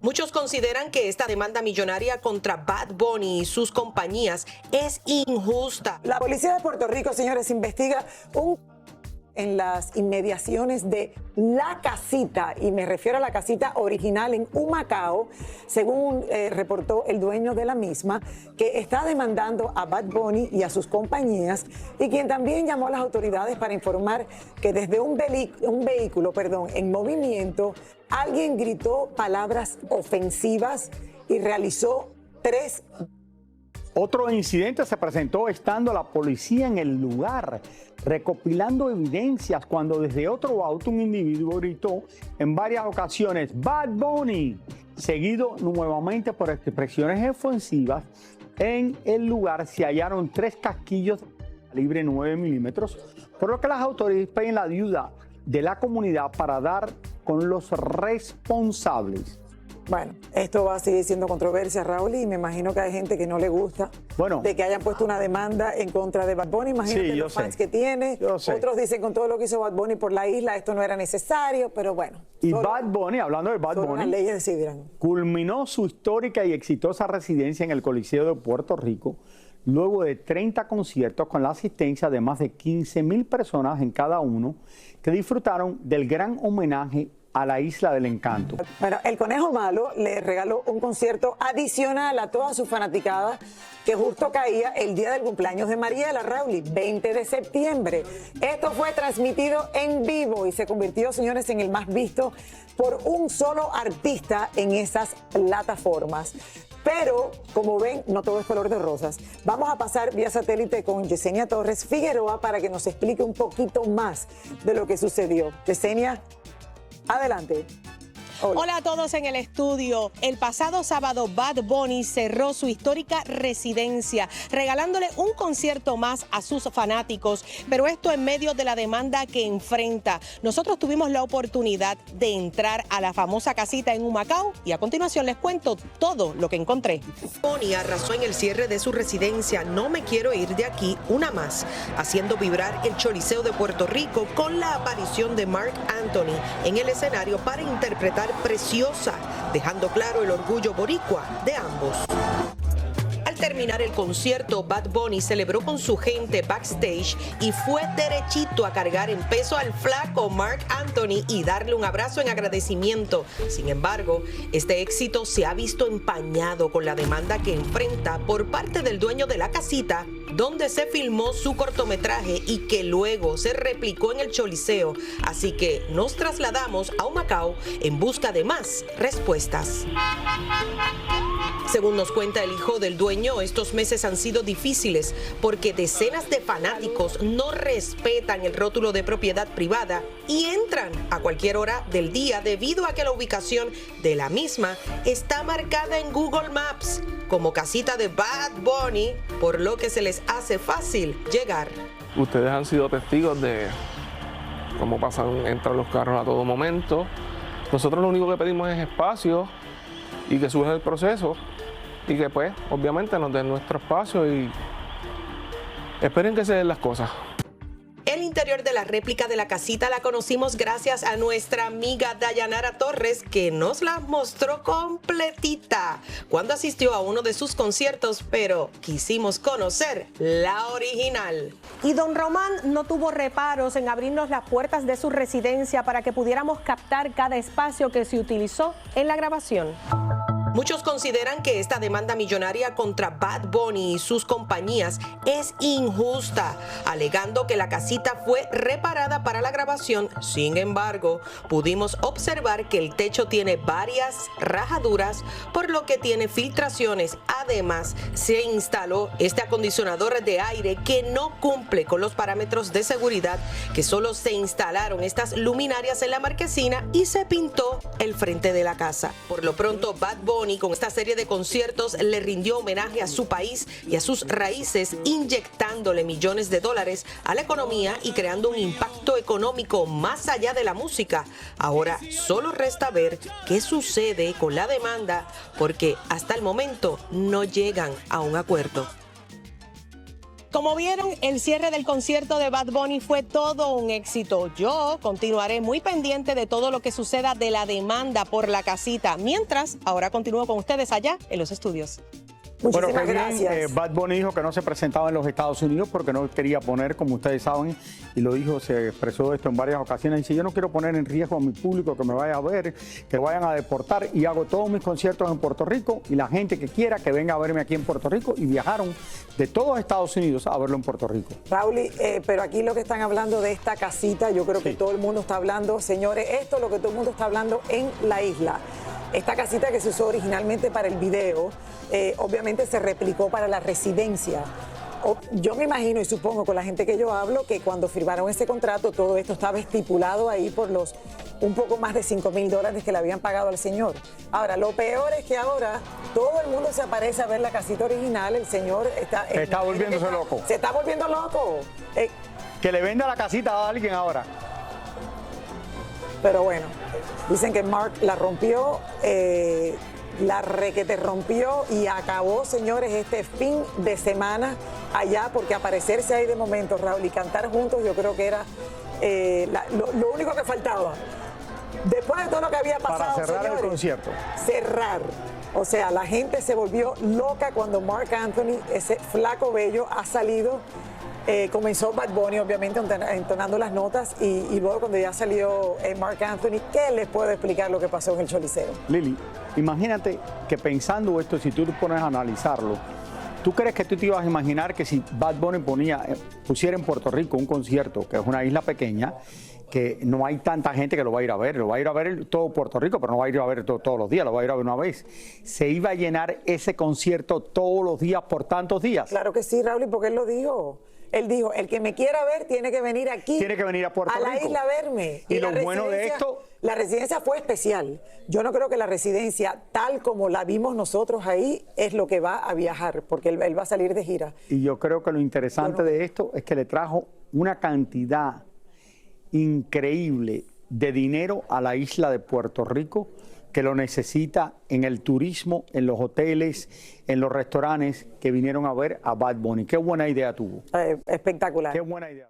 Muchos consideran que esta demanda millonaria contra Bad Bunny y sus compañías es injusta. La policía de Puerto Rico, señores, investiga en las inmediaciones de La Casita, y me refiero a la casita original en Humacao, según reportó el dueño de la misma, que está demandando a Bad Bunny y a sus compañías, y quien también llamó a las autoridades para informar que desde un vehículo en movimiento, alguien gritó palabras ofensivas y realizó 3. Otro incidente se presentó estando la policía en el lugar, recopilando evidencias cuando desde otro auto un individuo gritó en varias ocasiones "Bad Bunny", seguido nuevamente por expresiones ofensivas. En el lugar se hallaron 3 casquillos de calibre 9 milímetros, por lo que las autoridades piden la ayuda de la comunidad para dar con los responsables. Bueno, esto va a seguir siendo controversia, Raúl, y me imagino que hay gente que no le gusta de que hayan puesto una demanda en contra de Bad Bunny. Imagínate los fans que tiene. Otros dicen con todo lo que hizo Bad Bunny por la isla, esto no era necesario, pero bueno. Y Bad Bunny, hablando de Bad Bunny, las leyes decidirán. Culminó su histórica y exitosa residencia en el Coliseo de Puerto Rico, luego de 30 conciertos con la asistencia de más de 15,000 personas en cada uno, que disfrutaron del gran homenaje a la Isla del Encanto. Bueno, el Conejo Malo le regaló un concierto adicional a toda su fanaticada, que justo caía el día del cumpleaños de Mariela, Raúl, 20 de septiembre. Esto fue transmitido en vivo y se convirtió, señores, en el más visto por un solo artista en esas plataformas. Pero, como ven, no todo es color de rosas. Vamos a pasar vía satélite con Yesenia Torres Figueroa para que nos explique un poquito más de lo que sucedió. Yesenia, adelante. Hola a todos en el estudio. El pasado sábado Bad Bunny cerró su histórica residencia, regalándole un concierto más a sus fanáticos, pero esto en medio de la demanda que enfrenta. Nosotros tuvimos la oportunidad de entrar a la famosa casita en Humacao y a continuación les cuento todo lo que encontré. Bunny arrasó en el cierre de su residencia "No me quiero ir de aquí", una más, haciendo vibrar el Choliseo de Puerto Rico con la aparición de Marc Anthony en el escenario para interpretar Preciosa, dejando claro el orgullo boricua de ambos. Al terminar el concierto, Bad Bunny celebró con su gente backstage y fue derechito a cargar en peso al flaco Marc Anthony y darle un abrazo en agradecimiento. Sin embargo, este éxito se ha visto empañado con la demanda que enfrenta por parte del dueño de la casita, donde se filmó su cortometraje y que luego se replicó en el Choliseo. Así que nos trasladamos a Humacao en busca de más respuestas. Según nos cuenta el hijo del dueño, estos meses han sido difíciles porque decenas de fanáticos no respetan el rótulo de propiedad privada y entran a cualquier hora del día debido a que la ubicación de la misma está marcada en Google Maps como casita de Bad Bunny, por lo que se les hace fácil llegar. Ustedes han sido testigos de cómo entran los carros a todo momento. Nosotros lo único que pedimos es espacio y que suban el proceso y que pues obviamente nos den nuestro espacio y esperen que se den las cosas. El interior de la réplica de la casita la conocimos gracias a nuestra amiga Dayanara Torres, que nos la mostró completita cuando asistió a uno de sus conciertos, pero quisimos conocer la original. Y don Román no tuvo reparos en abrirnos las puertas de su residencia para que pudiéramos captar cada espacio que se utilizó en la grabación. Muchos consideran que esta demanda millonaria contra Bad Bunny y sus compañías es injusta, alegando que la casita fue reparada para la grabación. Sin embargo, pudimos observar que el techo tiene varias rajaduras, por lo que tiene filtraciones. Además, se instaló este acondicionador de aire que no cumple con los parámetros de seguridad, que solo se instalaron estas luminarias en la marquesina y se pintó el frente de la casa. Por lo pronto, Bad Bunny con esta serie de conciertos le rindió homenaje a su país y a sus raíces, inyectándole millones de dólares a la economía y creando un impacto económico más allá de la música. Ahora solo resta ver qué sucede con la demanda, porque hasta el momento no llegan a un acuerdo. Como vieron, el cierre del concierto de Bad Bunny fue todo un éxito. Yo continuaré muy pendiente de todo lo que suceda de la demanda por la casita. Mientras, ahora continúo con ustedes allá en los estudios. Muchísimas Bueno, gracias. Bad Bunny dijo que no se presentaba en los Estados Unidos porque no quería poner, como ustedes saben, y lo dijo, se expresó esto en varias ocasiones, dice, yo no quiero poner en riesgo a mi público que me vaya a ver, que vayan a deportar, y hago todos mis conciertos en Puerto Rico, y la gente que quiera que venga a verme aquí en Puerto Rico, y viajaron de todos Estados Unidos a verlo en Puerto Rico. Raúl, pero aquí lo que están hablando de esta casita, yo creo que todo el mundo está hablando, señores, esto es lo que todo el mundo está hablando en la isla. Esta casita que se usó originalmente para el video, obviamente se replicó para la residencia. Yo me imagino y supongo con la gente que yo hablo que cuando firmaron ese contrato todo esto estaba estipulado ahí por los un poco más de $5,000 que le habían pagado al señor. Ahora, lo peor es que ahora todo el mundo se aparece a ver la casita original, el señor está volviéndose loco. Se está volviendo loco. Que le venda la casita a alguien ahora. Pero bueno, dicen que Mark la rompió, la requete rompió y acabó, señores, este fin de semana allá, porque aparecerse ahí de momento, Raúl, y cantar juntos, yo creo que era lo único que faltaba. Después de todo lo que había pasado, para cerrar, señores, el concierto. Cerrar. O sea, la gente se volvió loca cuando Marc Anthony, ese flaco bello, ha salido. Comenzó Bad Bunny, obviamente, entonando las notas, y luego cuando ya salió Marc Anthony, ¿qué les puedo explicar lo que pasó en el Choliseo? Lili, imagínate que pensando esto, si tú te pones a analizarlo, ¿tú crees que tú te ibas a imaginar que si Bad Bunny pusiera en Puerto Rico un concierto, que es una isla pequeña, que no hay tanta gente que lo va a ir a ver, lo va a ir a ver todo Puerto Rico, pero no va a ir a ver todos los días, lo va a ir a ver una vez? ¿Se iba a llenar ese concierto todos los días por tantos días? Claro que sí, Raúl, porque él lo dijo. Él dijo, el que me quiera ver tiene que venir aquí. Tiene que venir a Puerto Rico. A la isla a verme. Y lo bueno de esto... La residencia fue especial. Yo no creo que la residencia, tal como la vimos nosotros ahí, es lo que va a viajar, porque él va a salir de gira. Y yo creo que lo interesante de esto es que le trajo una cantidad increíble de dinero a la isla de Puerto Rico, que lo necesita en el turismo, en los hoteles, en los restaurantes que vinieron a ver a Bad Bunny. Qué buena idea tuvo. Espectacular. Qué buena idea.